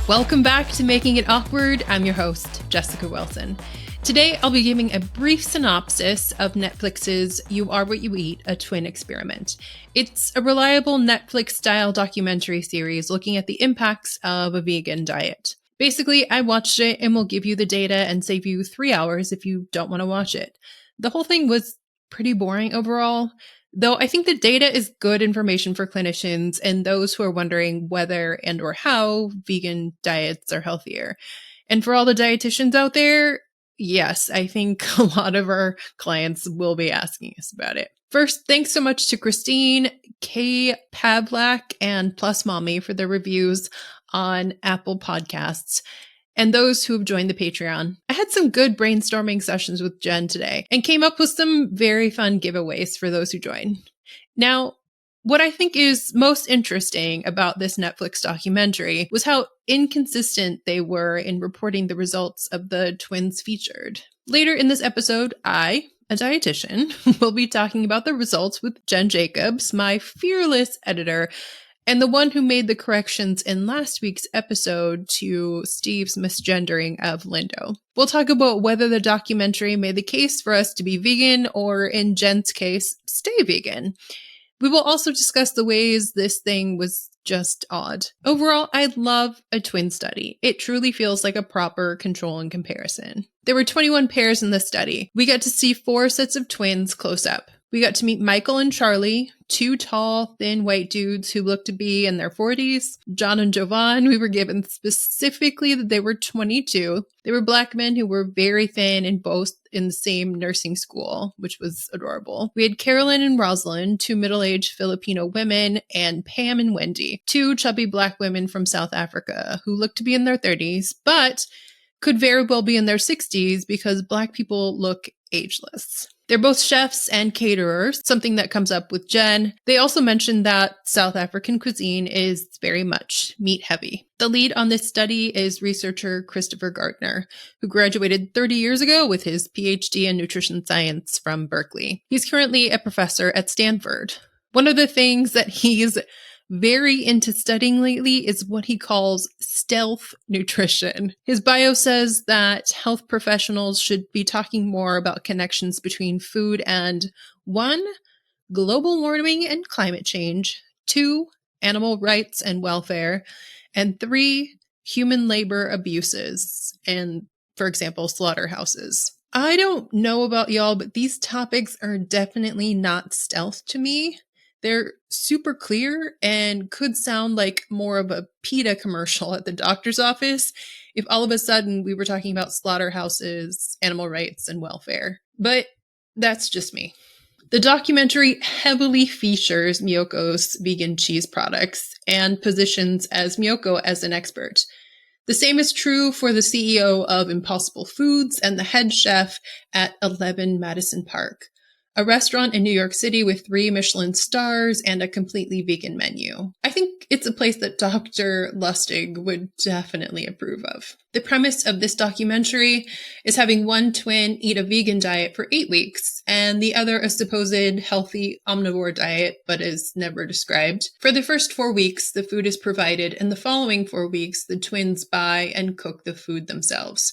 Welcome back to Making It Awkward. I'm your host, Jessica Wilson. Today, I'll be giving a brief synopsis of Netflix's You Are What You Eat, a Twin Experiment. It's a reliable Netflix-style documentary series looking at the impacts of a vegan diet. Basically, I watched it and will give you the data and save you 3 hours if you don't want to watch it. The whole thing was pretty boring overall, though I think the data is good information for clinicians and those who are wondering whether and or how vegan diets are healthier. And for all the dietitians out there, yes, I think a lot of our clients will be asking us about it. First, thanks so much to Christine, K. Pavlak, and Plus Mommy for their reviews on Apple Podcasts, and those who have joined the Patreon. I had some good brainstorming sessions with Jen today and came up with some very fun giveaways for those who join. Now, what I think is most interesting about this Netflix documentary was how inconsistent they were in reporting the results of the twins featured. Later in this episode, I, a dietitian, will be talking about the results with Jen Jacobs, my fearless editor, and the one who made the corrections in last week's episode to Steve's misgendering of Lindo. We'll talk about whether the documentary made the case for us to be vegan, or in Jen's case, stay vegan. We will also discuss the ways this thing was just odd. Overall, I love a twin study. It truly feels like a proper control and comparison. There were 21 pairs in the study. We got to see 4 sets of twins close up. We got to meet Michael and Charlie, 2 tall, thin white dudes who looked to be in their 40s. John and Jovan, we were given specifically that they were 22. They were Black men who were very thin and both in the same nursing school, which was adorable. We had Carolyn and Rosalind, 2 middle-aged Filipino women, and Pam and Wendy, 2 chubby Black women from South Africa who looked to be in their 30s, but could very well be in their 60s because Black people look ageless. They're both chefs and caterers, something that comes up with Jen. They also mentioned that South African cuisine is very much meat heavy. The lead on this study is researcher Christopher Gardner, who graduated 30 years ago with his PhD in nutrition science from Berkeley. He's currently a professor at Stanford. One of the things that he's very into studying lately is what he calls stealth nutrition. His bio says that health professionals should be talking more about connections between food and 1, global warming and climate change, 2, animal rights and welfare, and 3, human labor abuses, and, for example, slaughterhouses. I don't know about y'all, but these topics are definitely not stealth to me. They're super clear and could sound like more of a PETA commercial at the doctor's office if all of a sudden we were talking about slaughterhouses, animal rights, and welfare. But that's just me. The documentary heavily features Miyoko's vegan cheese products and positions as Miyoko as an expert. The same is true for the CEO of Impossible Foods and the head chef at 11 Madison Park, a restaurant in New York City with 3 Michelin stars and a completely vegan menu. I think it's a place that Dr. Lustig would definitely approve of. The premise of this documentary is having one twin eat a vegan diet for 8 weeks and the other a supposed healthy omnivore diet, but is never described. For the first 4 weeks, the food is provided, and the following 4 weeks, the twins buy and cook the food themselves.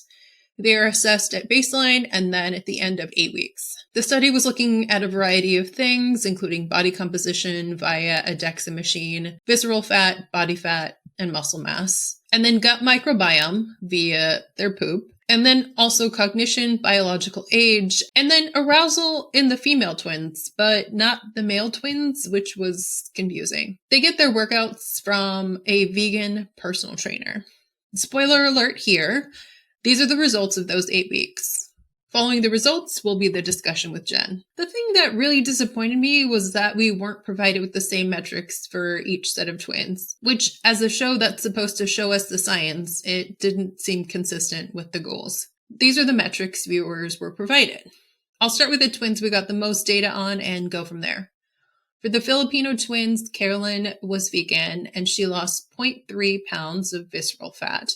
They are assessed at baseline and then at the end of 8 weeks. The study was looking at a variety of things, including body composition via a DEXA machine, visceral fat, body fat, and muscle mass, and then gut microbiome via their poop, and then also cognition, biological age, and then arousal in the female twins, but not the male twins, which was confusing. They get their workouts from a vegan personal trainer. Spoiler alert here. These are the results of those 8 weeks. Following the results will be the discussion with Jen. The thing that really disappointed me was that we weren't provided with the same metrics for each set of twins, which, as a show that's supposed to show us the science, it didn't seem consistent with the goals. These are the metrics viewers were provided. I'll start with the twins we got the most data on and go from there. For the Filipino twins, Carolyn was vegan and she lost 0.3 pounds of visceral fat.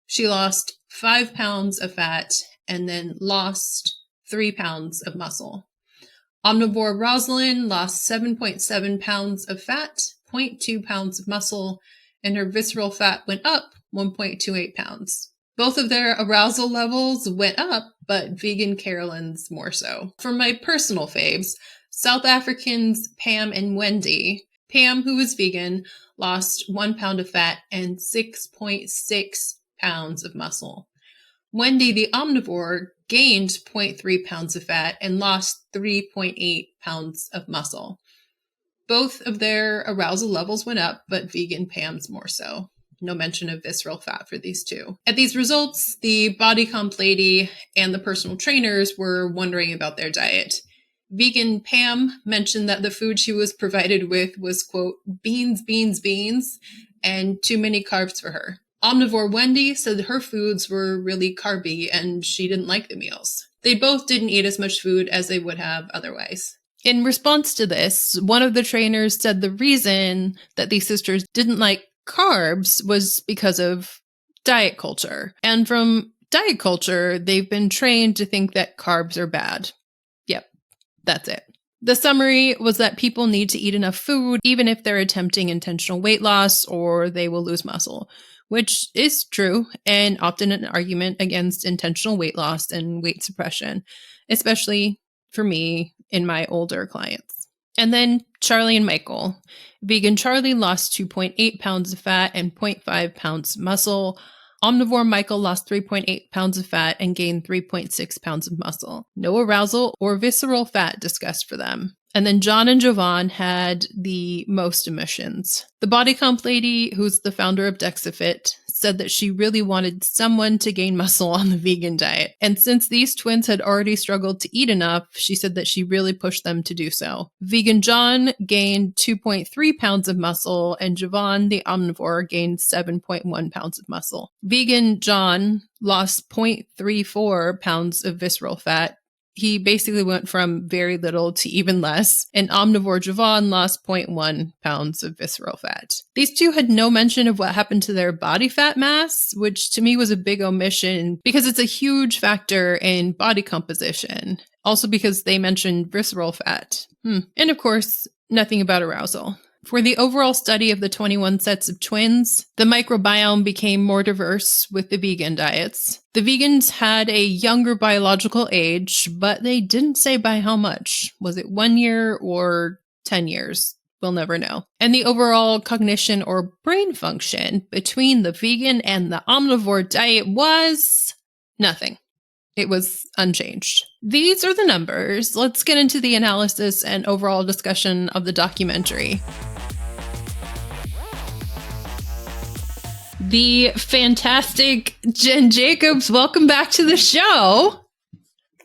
She lost 5 pounds of fat and then lost 3 pounds of muscle. Omnivore Rosalind lost 7.7 pounds of fat, 0.2 pounds of muscle, and her visceral fat went up 1.28 pounds. Both of their arousal levels went up, but vegan Carolyn's more so. For my personal faves, South Africans Pam and Wendy. Pam, who was vegan, lost 1 pound of fat and 6.6 pounds of muscle. Wendy, the omnivore, gained 0.3 pounds of fat and lost 3.8 pounds of muscle. Both of their arousal levels went up, but vegan Pam's more so. No mention of visceral fat for these two. At these results, the body comp lady and the personal trainers were wondering about their diet. Vegan Pam mentioned that the food she was provided with was, quote, beans, beans, beans, and too many carbs for her. Omnivore Wendy said her foods were really carby and she didn't like the meals. They both didn't eat as much food as they would have otherwise. In response to this, one of the trainers said the reason that these sisters didn't like carbs was because of diet culture. And from diet culture, they've been trained to think that carbs are bad. Yep, that's it. The summary was that people need to eat enough food, even if they're attempting intentional weight loss or they will lose muscle, which is true and often an argument against intentional weight loss and weight suppression, especially for me in my older clients. And then Charlie and Michael. Vegan Charlie lost 2.8 pounds of fat and 0.5 pounds of muscle. Omnivore Michael lost 3.8 pounds of fat and gained 3.6 pounds of muscle. No arousal or visceral fat discussed for them. And then John and Jovan had the most emissions. The body comp lady, who's the founder of DexaFit, said that she really wanted someone to gain muscle on the vegan diet. And since these twins had already struggled to eat enough, she said that she really pushed them to do so. Vegan John gained 2.3 pounds of muscle, and Jovan, the omnivore, gained 7.1 pounds of muscle. Vegan John lost 0.34 pounds of visceral fat. He basically went from very little to even less, and omnivore Jovan lost 0.1 pounds of visceral fat. These two had no mention of what happened to their body fat mass, which to me was a big omission because it's a huge factor in body composition. Also because they mentioned visceral fat. And of course, nothing about arousal. For the overall study of the 21 sets of twins, the microbiome became more diverse with the vegan diets. The vegans had a younger biological age, but they didn't say by how much. Was it 1 year or 10 years? We'll never know. And the overall cognition or brain function between the vegan and the omnivore diet was nothing. It was unchanged. These are the numbers. Let's get into the analysis and overall discussion of the documentary. The fantastic Jen Jacobs, welcome back to the show.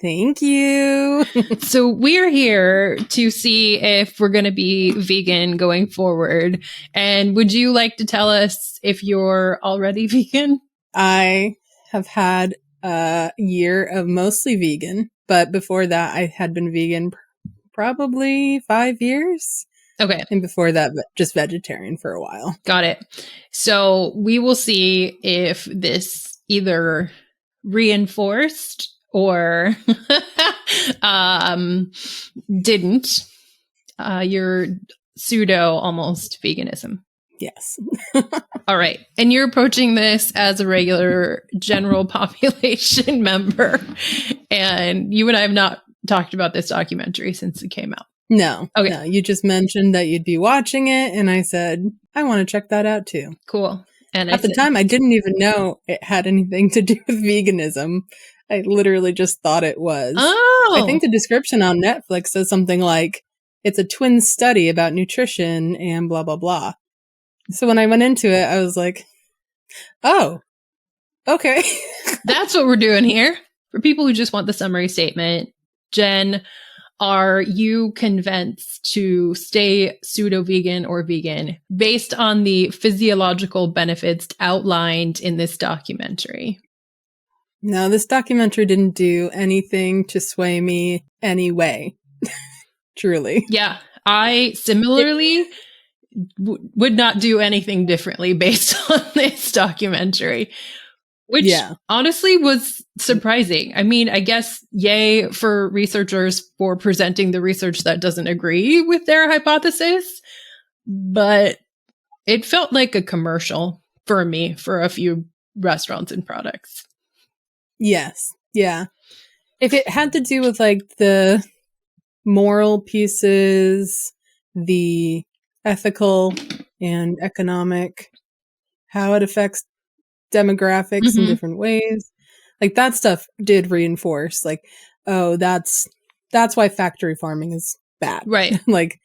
Thank you. So we're here to see if we're going to be vegan going forward. And would you like to tell us if you're already vegan? I have had a year of mostly vegan, but before that I had been vegan probably 5 years. Okay. And before that, just vegetarian for a while. Got it. So we will see if this either reinforced or didn't your pseudo almost veganism. Yes. All right. And you're approaching this as a regular general population member. And you and I have not talked about this documentary since it came out. No. Okay. No, you just mentioned that you'd be watching it, and I said, I want to check that out too. Cool. And at the time, I didn't even know it had anything to do with veganism. I literally just thought it was. Oh. I think the description on Netflix says something like, it's a twin study about nutrition and blah, blah, blah. So when I went into it, I was like, oh, okay. That's what we're doing here. For people who just want the summary statement, Jen, are you convinced to stay pseudo-vegan or vegan based on the physiological benefits outlined in this documentary? No, this documentary didn't do anything to sway me anyway. Truly. Yeah, I similarly would not do anything differently based on this documentary. Which honestly was surprising. I mean, I guess yay for researchers for presenting the research that doesn't agree with their hypothesis. But It felt like a commercial for me for a few restaurants and products. Yes. Yeah. If it had to do with like the moral pieces, the ethical and economic, how it affects demographics in different ways, like that stuff did reinforce like, oh, that's why factory farming is bad. Right. Like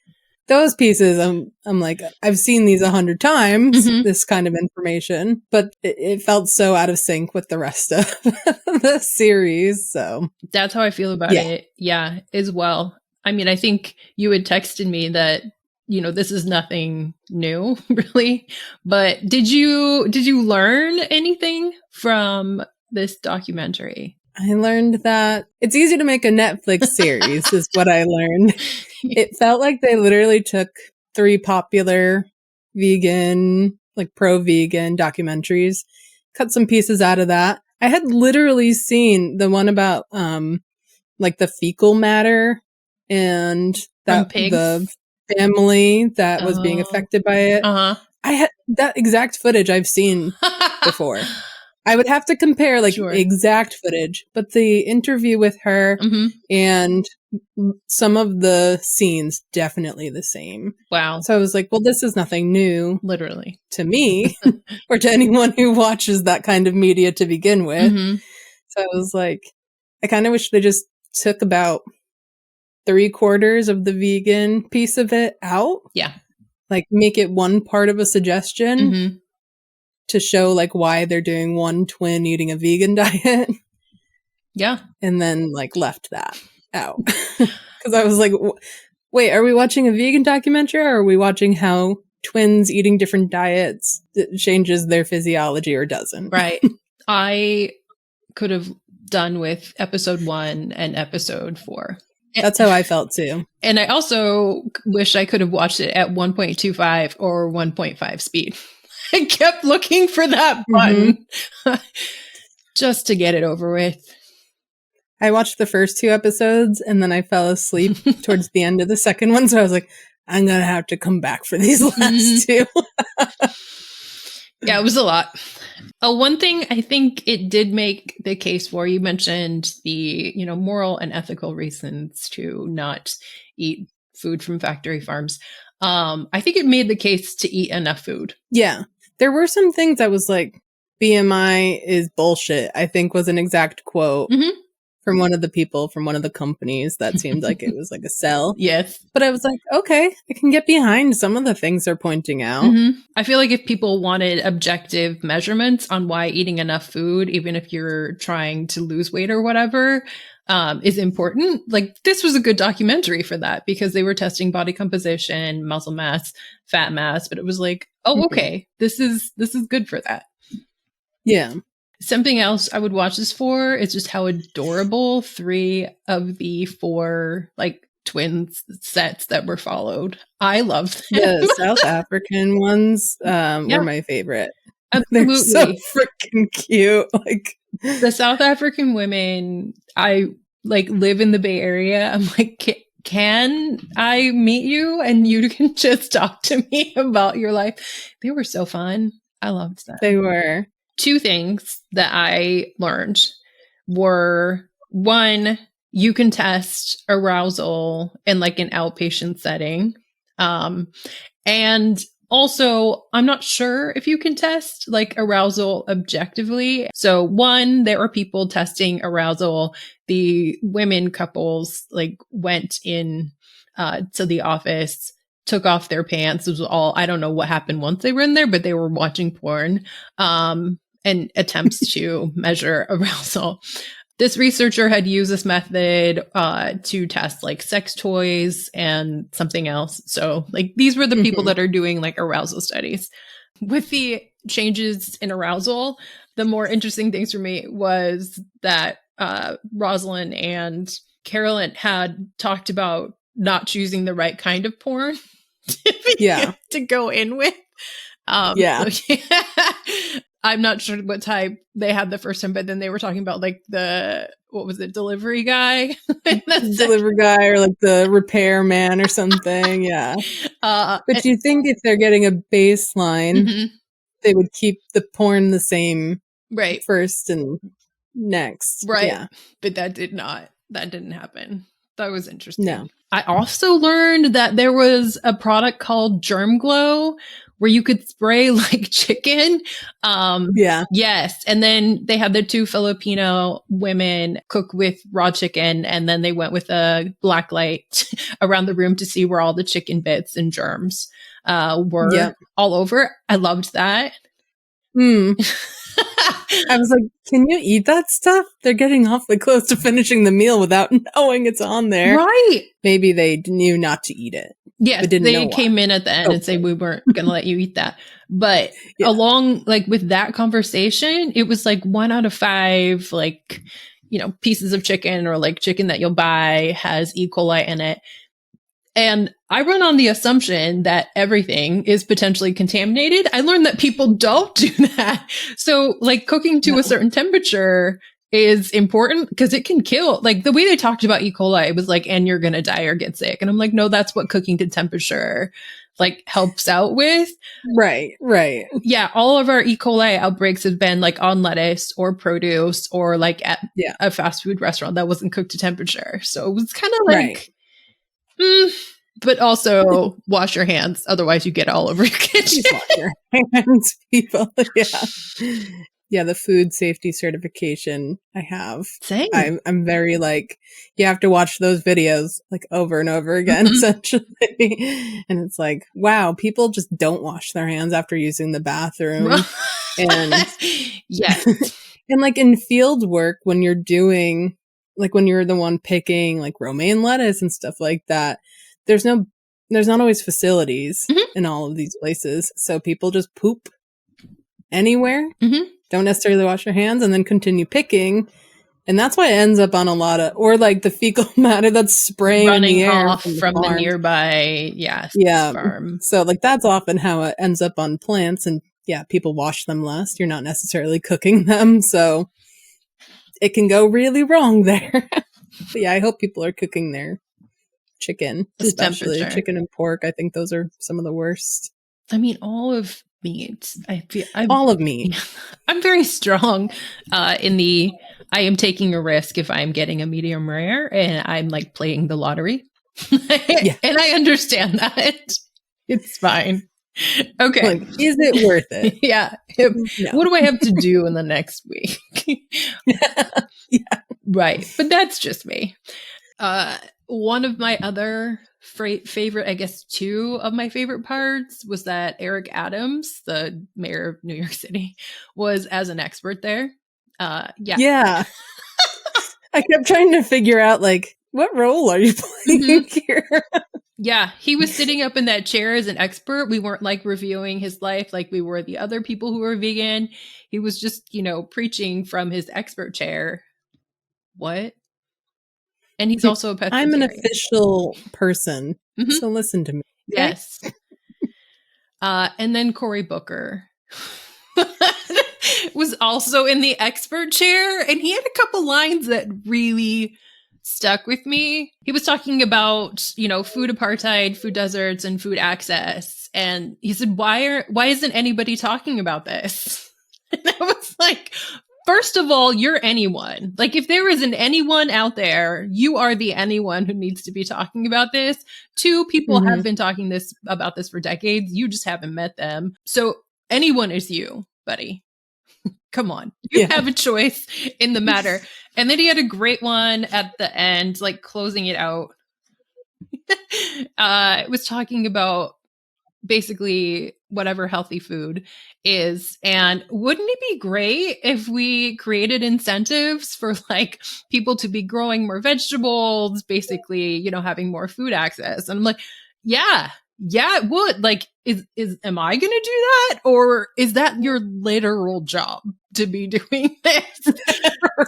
those pieces, I'm like, I've seen these 100 times, this kind of information, but it felt so out of sync with the rest of the series. So that's how I feel about it. Yeah, as well. I mean, I think you had texted me that, you know, this is nothing new, really. But did you learn anything from this documentary? I learned that it's easy to make a Netflix series, is what I learned. It felt like they literally took 3 popular vegan, like pro-vegan documentaries, cut some pieces out of that. I had literally seen the one about like the fecal matter and that the family that was being affected by it. I had that exact footage I've seen before. I would have to compare like exact footage, but the interview with her and some of the scenes definitely the same. Wow. So I was like, well, this is nothing new, literally, to me or to anyone who watches that kind of media to begin with. So I was like, I kind of wish they just took about 3/4 of the vegan piece of it out. Yeah. Like make it one part of a suggestion to show like why they're doing one twin eating a vegan diet. Yeah. And then like left that out. Because I was like, wait, are we watching a vegan documentary or are we watching how twins eating different diets changes their physiology or doesn't? Right. I could have done with episode 1 and episode 4. That's how I felt too. And I also wish I could have watched it at 1.25 or 1.5 speed. I kept looking for that button just to get it over with. I watched the first 2 episodes and then I fell asleep towards the end of the second one. So I was like, I'm going to have to come back for these last 2. Yeah, it was a lot. One thing I think it did make the case for, you mentioned the, you know, moral and ethical reasons to not eat food from factory farms. I think it made the case to eat enough food. Yeah. There were some things that was like, BMI is bullshit, I think was an exact quote from one of the people from one of the companies that seemed like it was like a sell. Yes. But I was like, okay, I can get behind some of the things they're pointing out. I feel like if people wanted objective measurements on why eating enough food, even if you're trying to lose weight or whatever, is important, like this was a good documentary for that because they were testing body composition, muscle mass, fat mass, but it was like, oh, okay, this is good for that. Yeah. Something else I would watch this for is just how adorable 3 of the 4 like twins sets that were followed. I love them. The South African ones were my favorite. Absolutely. They're so freaking cute. Like the South African women, I like live in the Bay Area. I'm like, can I meet you and you can just talk to me about your life? They were so fun. I loved that. They were. 2 things that I learned were, 1, you can test arousal in like an outpatient setting. And also, I'm not sure if you can test like arousal objectively. So 1, there were people testing arousal. The women couples like went in to the office, took off their pants. It was all, I don't know what happened once they were in there, but they were watching porn and attempts to measure arousal. This researcher had used this method to test like sex toys and something else. So like these were the people that are doing like arousal studies. With the changes in arousal, the more interesting things for me was that Rosalind and Carolyn had talked about not choosing the right kind of porn to go in with. So, I'm not sure what type they had the first time, but then they were talking about like what was it, delivery guy? Delivery guy or like the repair man or something. Yeah. But you think if they're getting a baseline, mm-hmm. they would keep the porn the same right first and next. right Yeah. But that didn't happen. That was interesting. No. I also learned that there was a product called Germ Glow where you could spray like chicken. Yeah. Yes. And then they had the two Filipino women cook with raw chicken, and then they went with a black light around the room to see where all the chicken bits and germs were all over. I loved that. I was like, can you eat that stuff? They're getting awfully close to finishing the meal without knowing it's on there. Right. Maybe they knew not to eat it. Yes, they came in at the end and said we weren't going to let you eat that. But along like with that conversation, it was like 1 out of 5, like, pieces of chicken or like chicken that you'll buy has E. coli in it. And I run on the assumption that everything is potentially contaminated. I learned that people don't do that. So like cooking to a certain temperature is important because it can kill. Like the way they talked about E. coli, it was like, and you're going to die or get sick. And I'm like, no, that's what cooking to temperature like helps out with. Right. Yeah. All of our E. coli outbreaks have been like on lettuce or produce or like at a fast food restaurant that wasn't cooked to temperature. So it was kind of like, but also wash your hands. Otherwise you get all over your kitchen. Just wash your hands, people. Yeah, the food safety certification I have. Same. I'm very like, you have to watch those videos like over and over again, essentially. And it's like, wow, people just don't wash their hands after using the bathroom. And yes. And like in field work, when you're doing, like when you're the one picking like romaine lettuce and stuff like that, there's not always facilities in all of these places. So people just poop anywhere. Don't necessarily wash your hands and then continue picking. And that's why it ends up on a lot of, or like the fecal matter that's spraying running in the air off from the nearby farm. So like that's often how it ends up on plants. And people wash them less. You're not necessarily cooking them. So it can go really wrong there. But I hope people are cooking their chicken, especially chicken and pork. I think those are some of the worst. I mean, all of meat. All of meat. I'm very strong in the I am taking a risk if I'm getting a medium rare and I'm like playing the lottery. And I understand that. It's fine. Okay. Like, is it worth it? No. What do I have to do in the next week? Right. But that's just me. One of my other favorite, I guess 2 of my favorite parts was that Eric Adams, the mayor of New York City, was as an expert there. I kept trying to figure out like, what role are you playing here? Yeah, he was sitting up in that chair as an expert. We weren't like reviewing his life like we were the other people who were vegan. He was just, preaching from his expert chair. What? And he's also a pescatarian. I'm an official person, so listen to me. Okay? Yes. And then Cory Booker was also in the expert chair, and he had a couple lines that really stuck with me. He was talking about, food apartheid, food deserts, and food access. And he said, why isn't anybody talking about this? And I was like, first of all, you're anyone. Like, if there isn't anyone out there, you are the anyone who needs to be talking about this. 2, people have been talking about this for decades. You just haven't met them. So anyone is you, buddy. Come on. You have a choice in the matter. And then he had a great one at the end, like closing it out. It was talking about basically whatever healthy food is. And wouldn't it be great if we created incentives for like people to be growing more vegetables, basically, having more food access? And I'm like, yeah, it would. Like, am I going to do that? Or is that your literal job to be doing this?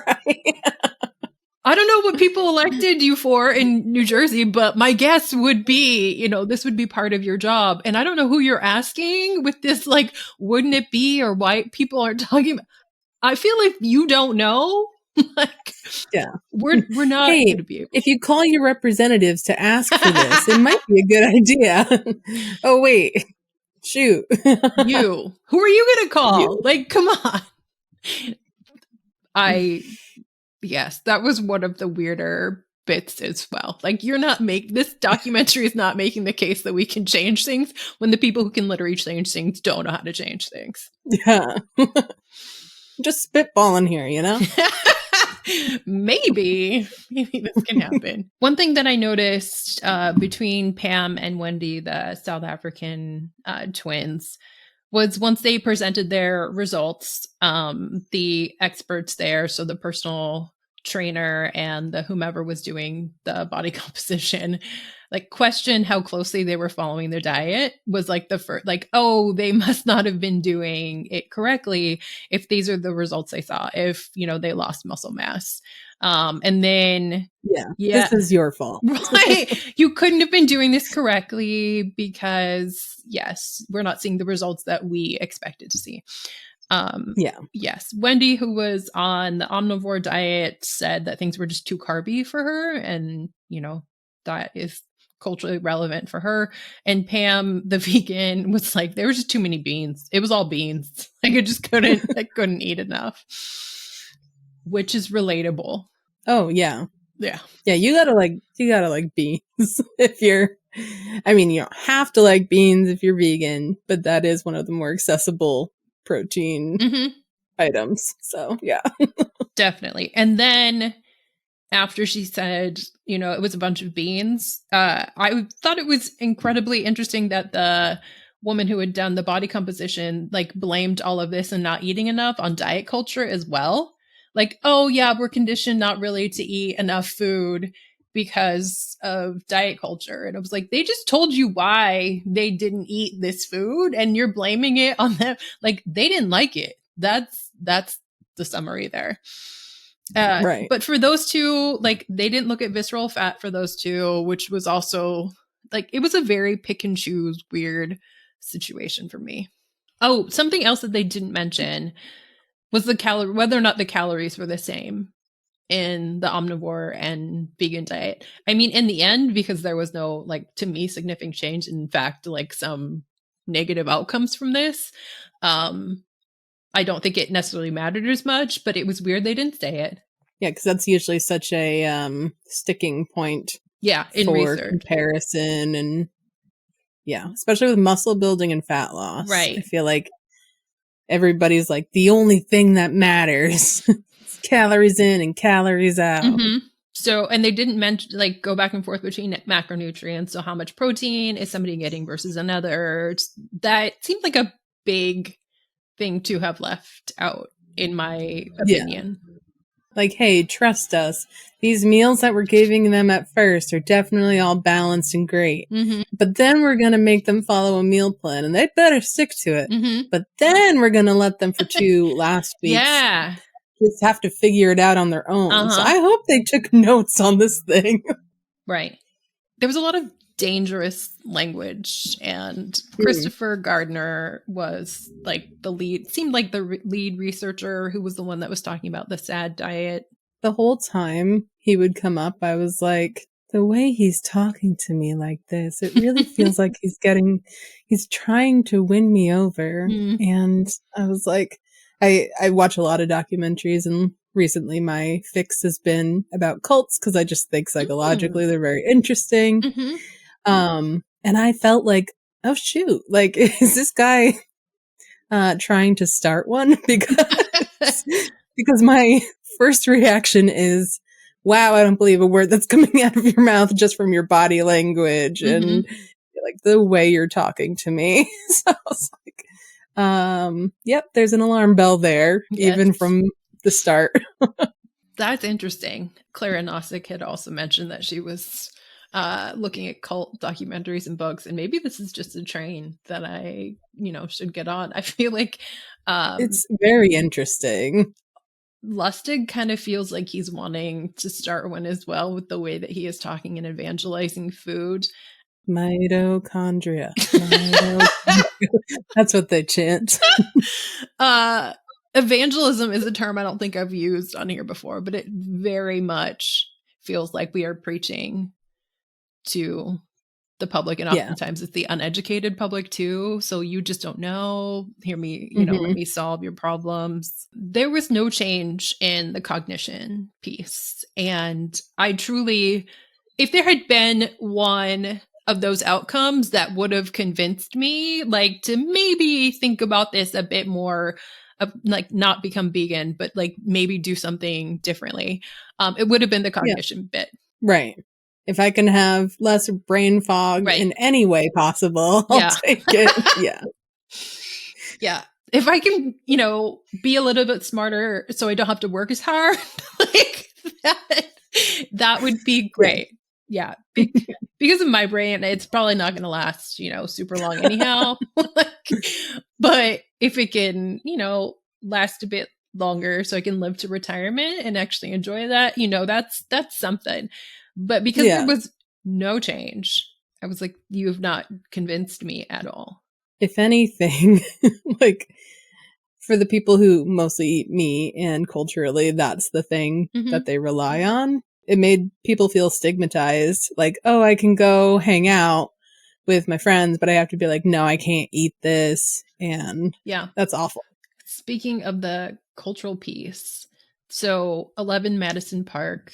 Right. I don't know what people elected you for in New Jersey, but my guess would be, this would be part of your job. And I don't know who you're asking with this, like, wouldn't it be, or why people aren't talking about. I feel like you don't know. Like, Yeah. we're not Hey, going to be able. if you call your representatives to ask for this, it might be a good idea. Oh, wait. Shoot. You. Who are you going to call? You. Like, come on. Yes, that was one of the weirder bits as well. Like, this documentary is not making the case that we can change things when the people who can literally change things don't know how to change things. Yeah. Just spitballing here, Maybe this can happen. One thing that I noticed between Pam and Wendy, the South African twins, was once they presented their results, the experts there, so the personal trainer and the whomever was doing the body composition, like, questioned how closely they were following their diet. Was like the first, like, oh, they must not have been doing it correctly if these are the results they saw, if they lost muscle mass. And then this is your fault. Right. You couldn't have been doing this correctly because, yes, we're not seeing the results that we expected to see. Yes. Wendy, who was on the omnivore diet, said that things were just too carby for her. And, that is culturally relevant for her. And Pam, the vegan, was like, there was just too many beans. It was all beans. Like, I just couldn't eat enough, which is relatable. Oh, yeah. Yeah. Yeah, you gotta like beans if you don't have to like beans if you're vegan, but that is one of the more accessible protein items. So, yeah. Definitely. And then after she said, it was a bunch of beans, I thought it was incredibly interesting that the woman who had done the body composition, like, blamed all of this and not eating enough on diet culture as well. Like, oh yeah, we're conditioned not really to eat enough food because of diet culture. And it was like, they just told you why they didn't eat this food and you're blaming it on them. Like, they didn't like it. That's the summary there. Right. But for those two, like, they didn't look at visceral fat for those two, which was also, like, it was a very pick and choose weird situation for me. Oh, something else that they didn't mention was whether or not the calories were the same in the omnivore and vegan diet. I mean, in the end, because there was no, like, to me, significant change. In fact, like, some negative outcomes from this. I don't think it necessarily mattered as much, but it was weird they didn't say it. Yeah, because that's usually such a sticking point. Yeah, in for research comparison, and especially with muscle building and fat loss. Right. I feel like everybody's like, the only thing that matters is calories in and calories out. Mm-hmm. So, and they didn't mention, like, go back and forth between macronutrients. So how much protein is somebody getting versus another? That seemed like a big thing to have left out, in my opinion. Like, hey, trust us. These meals that we're giving them at first are definitely all balanced and great. But then we're going to make them follow a meal plan, and they better stick to it. But then we're going to let them for 2 last weeks. Yeah. Just have to figure it out on their own. So I hope they took notes on this thing. Right. There was a lot of dangerous language, and Christopher Gardner was, like, seemed like the lead researcher who was the one that was talking about the SAD diet. The whole time he would come up, I was like, the way he's talking to me like this, it really feels like he's trying to win me over. And I was like, I watch a lot of documentaries, and recently my fix has been about cults, because I just think psychologically they're very interesting. And I felt like, oh shoot, like, is this guy trying to start one? Because my first reaction is, wow, I don't believe a word that's coming out of your mouth just from your body language and, like, the way you're talking to me. So I was like, yep, there's an alarm bell there, even from the start. That's interesting. Clara Nozick had also mentioned that she was looking at cult documentaries and books, and maybe this is just a train that I, should get on. I feel like it's very interesting. Lustig kind of feels like he's wanting to start one as well with the way that he is talking and evangelizing food. Mitochondria. That's what they chant. Evangelism is a term I don't think I've used on here before, but it very much feels like we are preaching to the public, and oftentimes it's the uneducated public too. So you just don't know. Hear me, let me solve your problems. There was no change in the cognition piece. And I truly, if there had been one of those outcomes that would have convinced me, like, to maybe think about this a bit more, like not become vegan, but like maybe do something differently, it would have been the cognition bit. Right. If I can have less brain fog in any way possible, I'll take it. Yeah. Yeah. If I can, be a little bit smarter so I don't have to work as hard, like that would be great. Yeah. Because of my brain, it's probably not going to last, super long anyhow. But if it can, last a bit longer so I can live to retirement and actually enjoy that, that's something. But because there was no change, I was like, you have not convinced me at all. If anything, like for the people who mostly eat meat and culturally, that's the thing that they rely on. It made people feel stigmatized. Like, oh, I can go hang out with my friends, but I have to be like, no, I can't eat this. And that's awful. Speaking of the cultural piece, so 11 Madison Park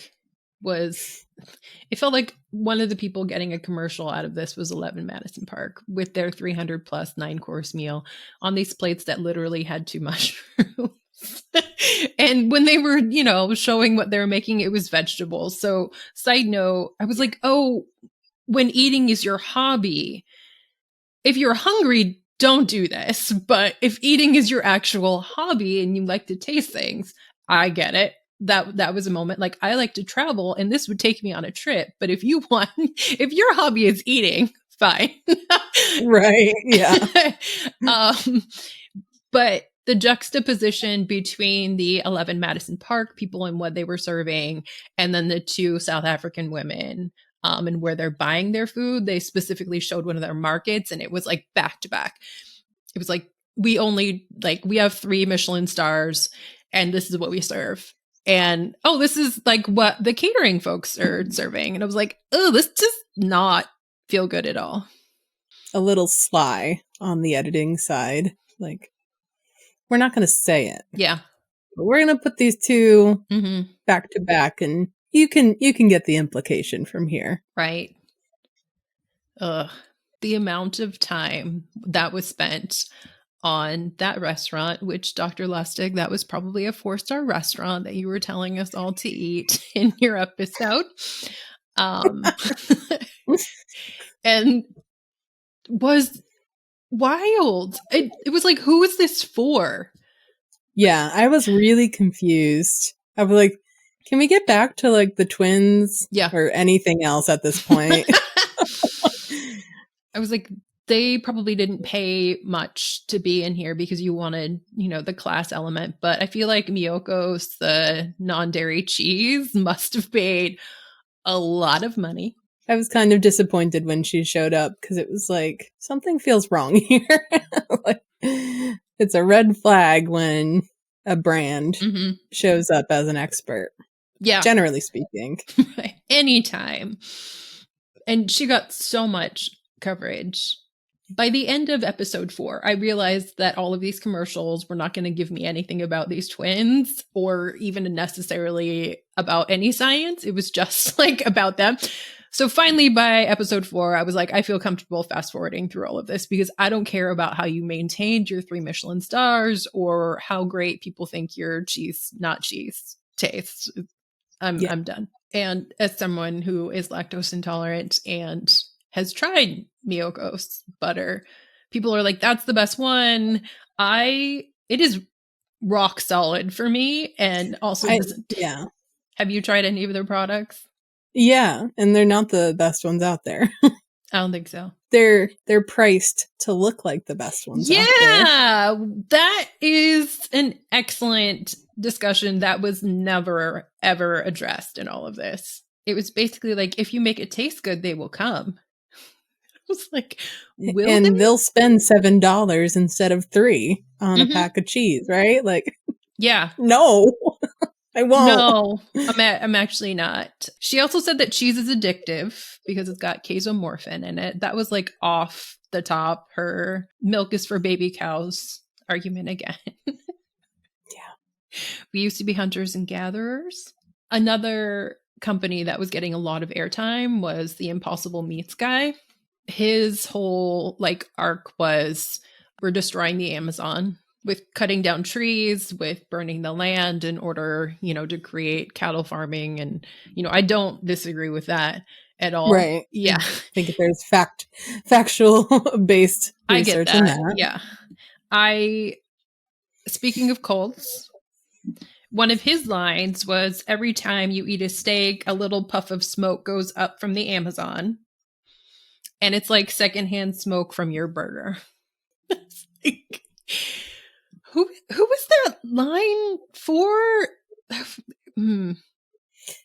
it felt like one of the people getting a commercial out of this was 11 Madison Park with their 300 plus 9-course meal on these plates that literally had 2 mushrooms. And when they were, showing what they were making, it was vegetables. So side note, I was like, oh, when eating is your hobby, if you're hungry, don't do this. But if eating is your actual hobby and you like to taste things, I get it. That was a moment. Like, I like to travel and this would take me on a trip. But if your hobby is eating, fine. Right. Yeah. But the juxtaposition between the 11 Madison Park people and what they were serving, and then the 2 South African women, and where they're buying their food, they specifically showed one of their markets and it was like back to back. It was like, we have 3 Michelin stars and this is what we serve. And, oh, this is like what the catering folks are serving. And I was like, oh, this does not feel good at all. A little sly on the editing side. Like, we're not going to say it. Yeah. But we're going to put these 2 back to back and you can get the implication from here. Right. The amount of time that was spent on that restaurant, which Dr. Lustig, that was probably a 4-star restaurant that you were telling us all to eat in your episode. And was wild. It was like, who is this for? Yeah, I was really confused. I was like, can we get back to like the twins or anything else at this point? I was like, they probably didn't pay much to be in here because you wanted, the class element. But I feel like Miyoko's, the non-dairy cheese, must have paid a lot of money. I was kind of disappointed when she showed up because it was like, something feels wrong here. Like, it's a red flag when a brand shows up as an expert. Yeah. Generally speaking. Anytime. And she got so much coverage. By the end of episode 4, I realized that all of these commercials were not going to give me anything about these twins or even necessarily about any science. It was just like about them. So finally, by episode 4, I was like, I feel comfortable fast forwarding through all of this because I don't care about how you maintained your 3 Michelin stars or how great people think your cheese, not cheese, tastes. I'm done. And as someone who is lactose intolerant and has tried Miyoko's butter, people are like, that's the best one. It is rock solid for me. And also have you tried any of their products? Yeah, and they're not the best ones out there. I don't think so. They're priced to look like the best ones out there. Yeah, that is an excellent discussion that was never, ever addressed in all of this. It was basically like, if you make it taste good, they will come. I was like, will And they? they'll spend $7 instead of $3 on a Mhm. pack of cheese, right? Like, Yeah. no, I won't. No, I'm actually not. She also said that cheese is addictive because it's got casomorphin in it. That was like off the top. Her milk is for baby cows argument again. Yeah. We used to be hunters and gatherers. Another company that was getting a lot of airtime was the Impossible Meats guy. His whole like arc was, we're destroying the Amazon with cutting down trees, with burning the land in order, to create cattle farming. And, I don't disagree with that at all. Right. Yeah. I think if there's factual based I get research in that. that. Yeah. Speaking of cults, one of his lines was, every time you eat a steak, a little puff of smoke goes up from the Amazon. And it's like secondhand smoke from your burger. Like, who was that line for?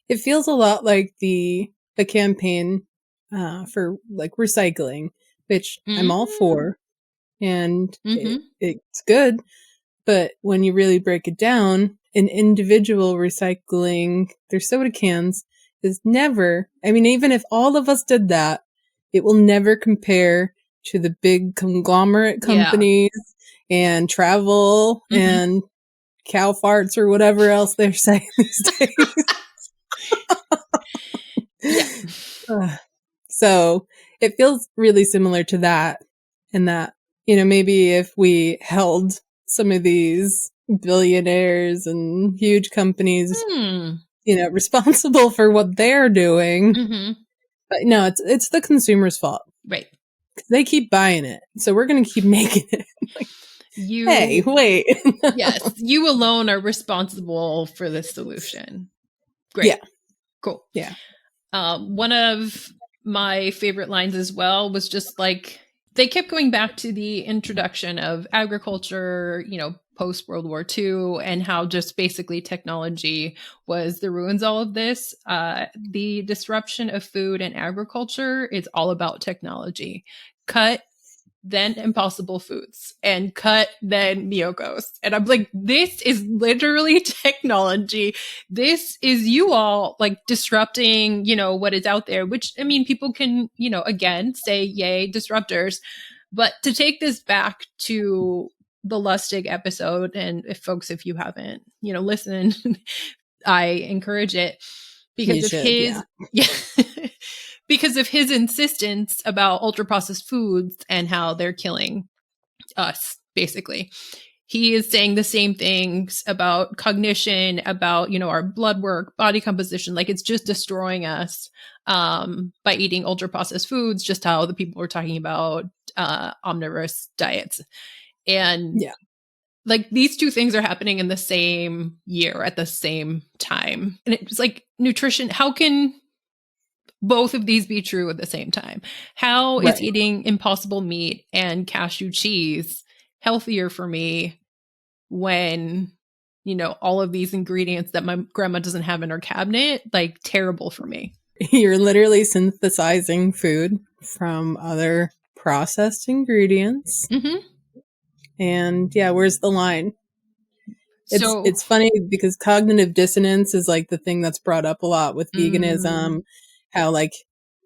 It feels a lot like the campaign for like recycling, which I'm all for, and it's good. But when you really break it down, an individual recycling their soda cans is never, I mean, even if all of us did that, it will never compare to the big conglomerate companies and travel and cow farts or whatever else they're saying these days. Yeah. So it feels really similar to that, in that, maybe if we held some of these billionaires and huge companies, responsible for what they're doing. But no, it's the consumer's fault. Right. They keep buying it. So we're going to keep making it. Like, hey, wait. Yes, you alone are responsible for this solution. Great. Yeah. Cool. Yeah. One of my favorite lines as well was just like, they kept going back to the introduction of agriculture, post World War II, and how just basically technology was the ruins all of this. The disruption of food and agriculture is all about technology. Cut, then Impossible Foods, and cut, then Miyoko's. And I'm like, this is literally technology. This is you all like disrupting, what is out there, which, I mean, people can, again, say, yay, disruptors. But to take this back to the Lustig episode, and if you haven't, listened, I encourage it because because of his insistence about ultra processed foods and how they're killing us, basically. He is saying the same things about cognition, about, our blood work, body composition. Like, it's just destroying us by eating ultra processed foods, just how the people were talking about omnivorous diets. And like, these two things are happening in the same year at the same time. And it's like, nutrition, how can both of these be true at the same time? How is eating Impossible Meat and cashew cheese healthier for me when, all of these ingredients that my grandma doesn't have in her cabinet, like, terrible for me? You're literally synthesizing food from other processed ingredients. And yeah, where's the line? It's funny because cognitive dissonance is like the thing that's brought up a lot with veganism. How like,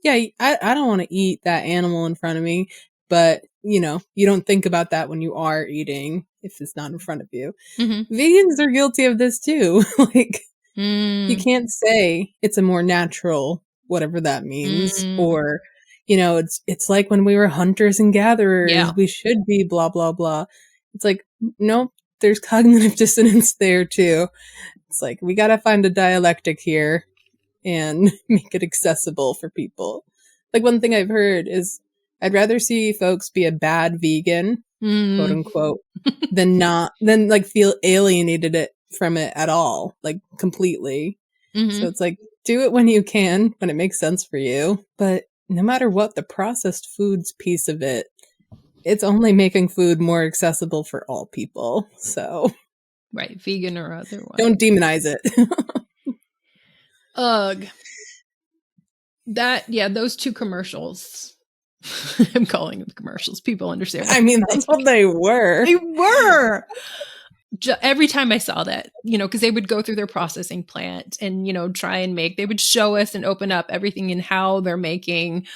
yeah, I don't want to eat that animal in front of me, but you don't think about that when you are eating if it's not in front of you. Vegans are guilty of this too. Like, you can't say it's a more natural, whatever that means, or it's like when we were hunters and gatherers, we should be blah blah blah. It's like, nope, there's cognitive dissonance there too. It's like, we got to find a dialectic here and make it accessible for people. Like, one thing I've heard is, I'd rather see folks be a bad vegan, quote unquote, than like feel alienated from it at all, like completely. So it's like, do it when you can, when it makes sense for you. But no matter what, the processed foods piece of it, it's only making food more accessible for all people. So Right, vegan or otherwise. don't demonize it. Ugh. Those two commercials. I'm calling them commercials. People understand. I mean, that's what they were. They were. Every time I saw that, because they would go through their processing plant and, try and they would show us and open up everything and how they're making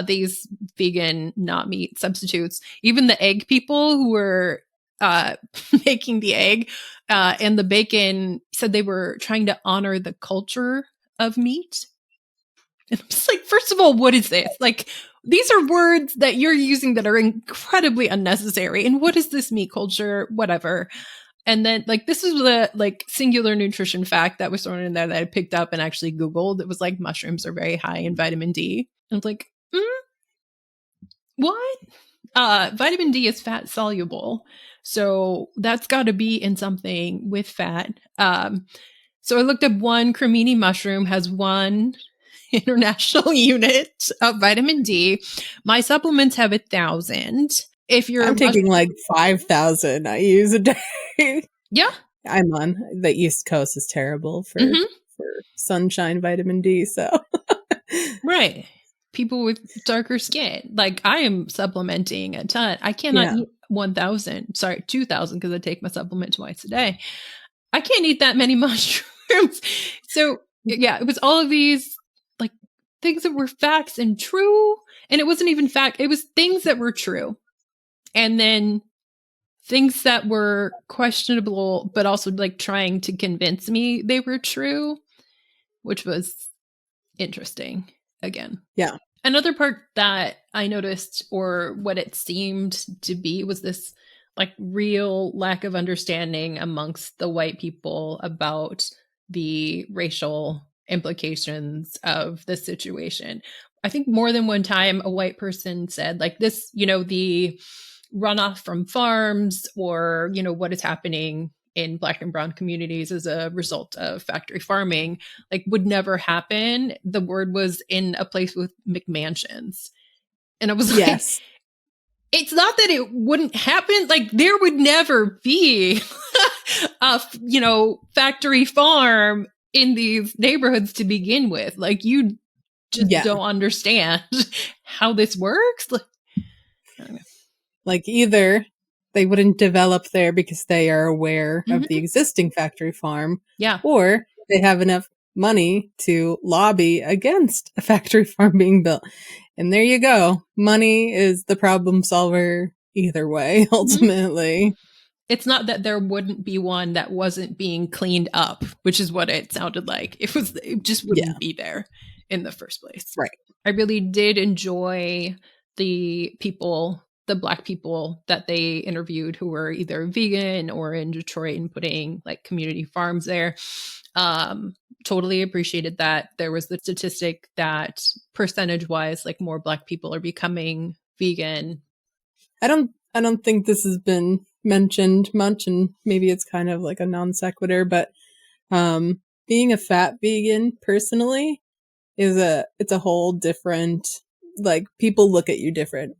these vegan, not meat substitutes. Even the egg people who were making the egg and the bacon said they were trying to honor the culture of meat. And I'm just like, first of all, what is this? Like, these are words that you're using that are incredibly unnecessary. And what is this meat culture? Whatever. And then, this is the, singular nutrition fact that was thrown in there that I picked up and actually Googled. It was like, mushrooms are very high in vitamin D. And I was like, what? Vitamin D is fat soluble. So that's got to be in something with fat. So I looked up one cremini mushroom has 1 international unit of vitamin D. My supplements have 1,000. If you're I'm taking 5,000 I use a day. Yeah. I'm on the East Coast is terrible for sunshine vitamin D. So right. People with darker skin. I am supplementing a ton. I cannot eat 2,000 because I take my supplement twice a day. I can't eat that many mushrooms. So yeah, it was all of these things that were facts and true. And it wasn't even fact. It was things that were true. And then things that were questionable, but also trying to convince me they were true, which was interesting again. Yeah. Another part that I noticed, or what it seemed to be, was this real lack of understanding amongst the white people about the racial implications of the situation. I think more than one time a white person said this, the runoff from farms or, what is happening in Black and brown communities as a result of factory farming, would never happen. The word was in a place with McMansions. And I was yes. It's not that it wouldn't happen. There would never be a, factory farm in these neighborhoods to begin with. You just don't understand how this works. Either they wouldn't develop there because they are aware of the existing factory farm. Yeah. Or they have enough money to lobby against a factory farm being built. And there you go. Money is the problem solver either way, ultimately. It's not that there wouldn't be one that wasn't being cleaned up, which is what it sounded like. It just wouldn't be there in the first place. Right. I really did enjoy the Black people that they interviewed who were either vegan or in Detroit and putting community farms there. Totally appreciated that. There was the statistic that percentage-wise, more Black people are becoming vegan. I don't think this has been mentioned much, and maybe it's kind of a non sequitur, but being a fat vegan personally it's a whole different, people look at you different.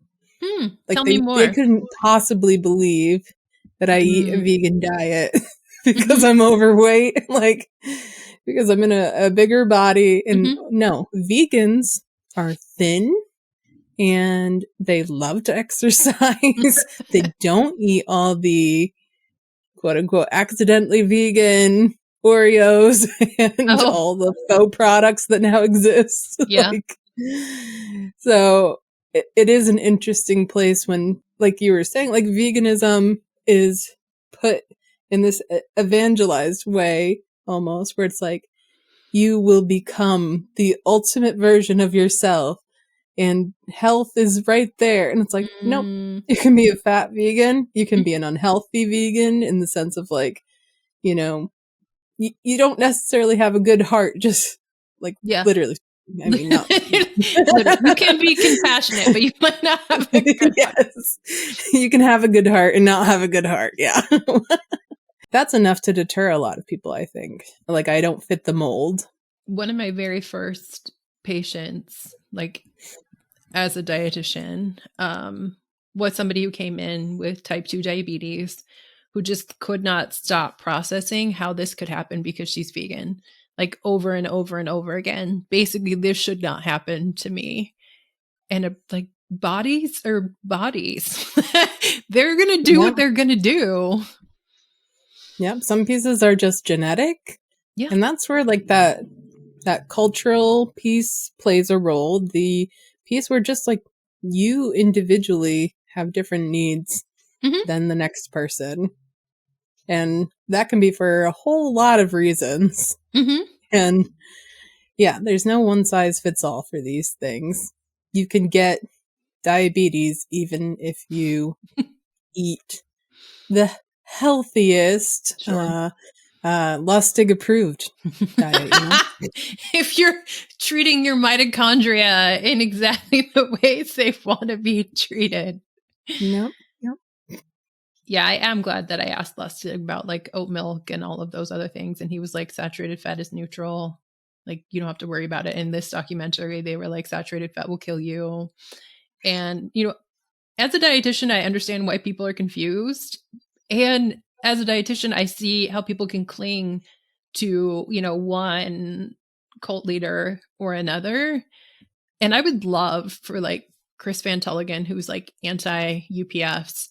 Tell me more. They couldn't possibly believe that I eat a vegan diet because I'm overweight, because I'm in a bigger body. And no, vegans are thin and they love to exercise. They don't eat all the quote unquote accidentally vegan Oreos and all the faux products that now exist. Yeah. So it is an interesting place when, you were saying, veganism is put in this evangelized way almost, where it's you will become the ultimate version of yourself and health is right there. And it's nope, you can be a fat vegan. You can be an unhealthy vegan in the sense of you don't necessarily have a good heart, just literally. I mean, no. You can be compassionate, but you might not have a good heart. You can have a good heart and not have a good heart. Yeah. That's enough to deter a lot of people, I think. I don't fit the mold. One of my very first patients, as a dietitian was somebody who came in with type 2 diabetes who just could not stop processing how this could happen because she's vegan, like over and over and over again. Basically, this should not happen to me. And like bodies are bodies. They're going to do what they're going to do. Yep. Some pieces are just genetic. Yeah. And that's where like that cultural piece plays a role. The piece where just like you individually have different needs than the next person. And that can be for a whole lot of reasons. And yeah, there's no one size fits all for these things. You can get diabetes even if you eat the healthiest, Sure. Lustig approved diet, you know? If you're treating your mitochondria in exactly the ways they want to be treated. Yep. Yeah, I am glad that I asked Lustig about like oat milk and all of those other things. And he was like, saturated fat is neutral. Like, you don't have to worry about it. In this documentary, they were like, saturated fat will kill you. And, you know, as a dietitian, I understand why people are confused. And as a dietitian, I see how people can cling to, you know, one cult leader or another. And I would love for like Chris Van Tulligan, who's like anti-UPFs,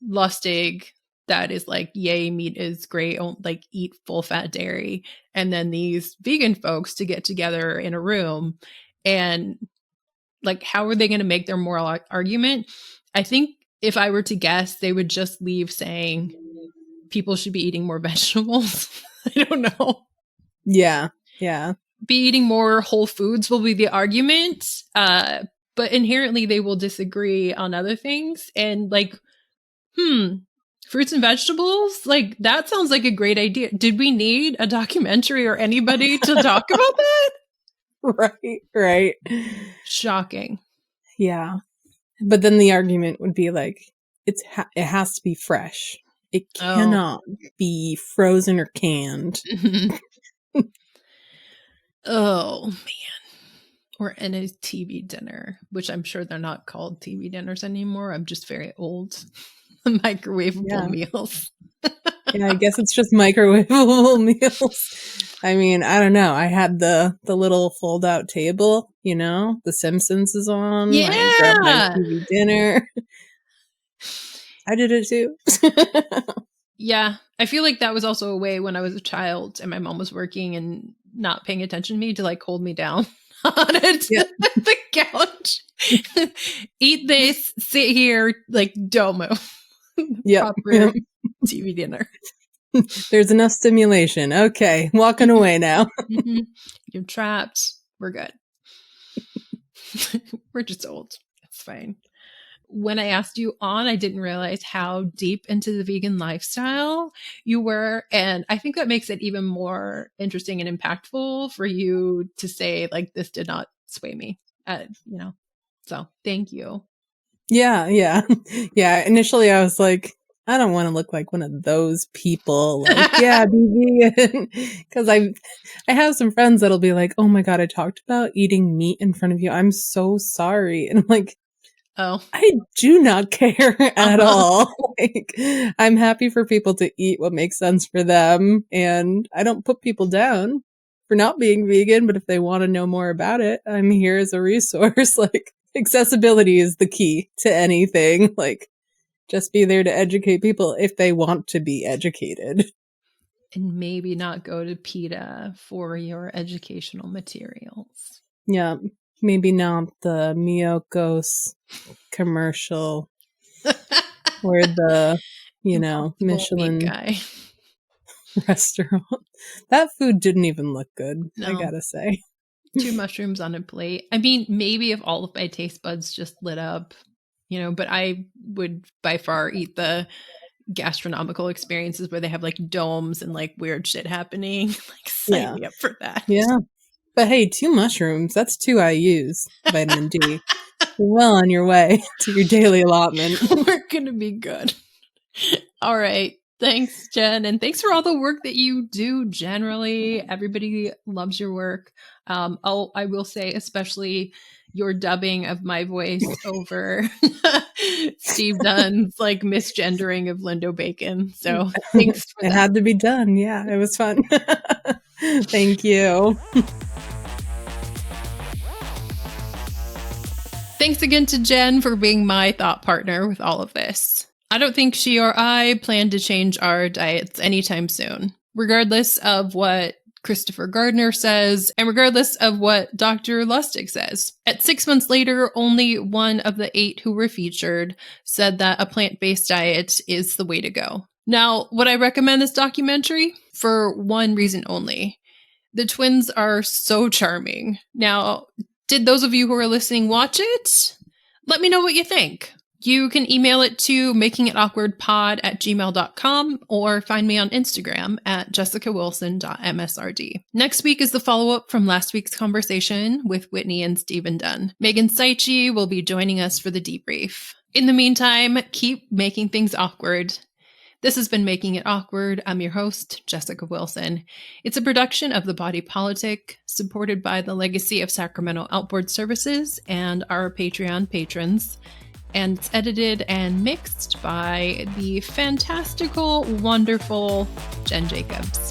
Lustig, that is like, yay, meat is great, like eat full fat dairy. And then these vegan folks to get together in a room and like, how are they going to make their moral argument? I think if I were to guess, they would just leave saying people should be eating more vegetables. I don't know. Yeah. Yeah. Be eating more whole foods will be the argument. But inherently they will disagree on other things. And like, fruits and vegetables, like that sounds like a great idea. Did we need a documentary or anybody to talk about that? Right. Shocking. Yeah. But then the argument would be like, it has to be fresh. It cannot be frozen or canned. Oh, man. Or in a TV dinner, which I'm sure they're not called TV dinners anymore. I'm just very old. Microwavable meals. Yeah, I guess it's just microwavable meals. I mean, I don't know. I had the little fold out table, you know, The Simpsons is on. Yeah. I grabbed my TV dinner. I did it too. Yeah. I feel like that was also a way when I was a child and my mom was working and not paying attention to me to like hold me down on it, the couch. Eat this, sit here, like don't move. Proper TV dinner. There's enough stimulation. Okay, walking away now. You're trapped. We're good. We're just old. It's fine. When I asked you on, I didn't realize how deep into the vegan lifestyle you were. And I think that makes it even more interesting and impactful for you to say, like, this did not sway me, you know? So thank you. Yeah. Yeah. Initially, I was like, I don't want to look like one of those people. Like, yeah, be vegan. Because I have some friends that'll be like, oh my God, I talked about eating meat in front of you. I'm so sorry. And I'm like, oh, I do not care at all. Like, I'm happy for people to eat what makes sense for them. And I don't put people down for not being vegan. But if they want to know more about it, I'm here as a resource. Like, accessibility is the key to anything. Like, just be there to educate people if they want to be educated. And maybe not go to PETA for your educational materials. Yeah. Maybe not the Miyokos commercial or the, you know, Michelin guy restaurant. That food didn't even look good, I gotta say. 2 mushrooms on a plate. I mean, maybe if all of my taste buds just lit up, you know, but I would by far eat the gastronomical experiences where they have like domes and like weird shit happening. Like, sign me up for that. Yeah. But hey, 2 mushrooms, that's 2 IUs, vitamin D. You're well on your way to your daily allotment. We're going to be good. All right. Thanks, Jen. And thanks for all the work that you do generally. Everybody loves your work. I will say, especially your dubbing of my voice over Steve Dunn's like misgendering of Lindo Bacon. So thanks for It that. had to be done. Yeah, it was fun. Thank you. Thanks again to Jen for being my thought partner with all of this. I don't think she or I plan to change our diets anytime soon, regardless of what Christopher Gardner says, and regardless of what Dr. Lustig says. At 6 months later, only one of the 8 who were featured said that a plant-based diet is the way to go. Now, would I recommend this documentary? For one reason only. The twins are so charming. Now, did those of you who are listening watch it? Let me know what you think. You can email it to makingitawkwardpod@gmail.com or find me on Instagram at jessicawilson.msrd. Next week is the follow-up from last week's conversation with Whitney and Stephen Dunn. Megan Saichi will be joining us for the debrief. In the meantime, keep making things awkward. This has been Making It Awkward. I'm your host, Jessica Wilson. It's a production of The Body Politic, supported by the Legacy of Sacramento Outboard Services and our Patreon patrons. And it's edited and mixed by the fantastical, wonderful Jen Jacobs.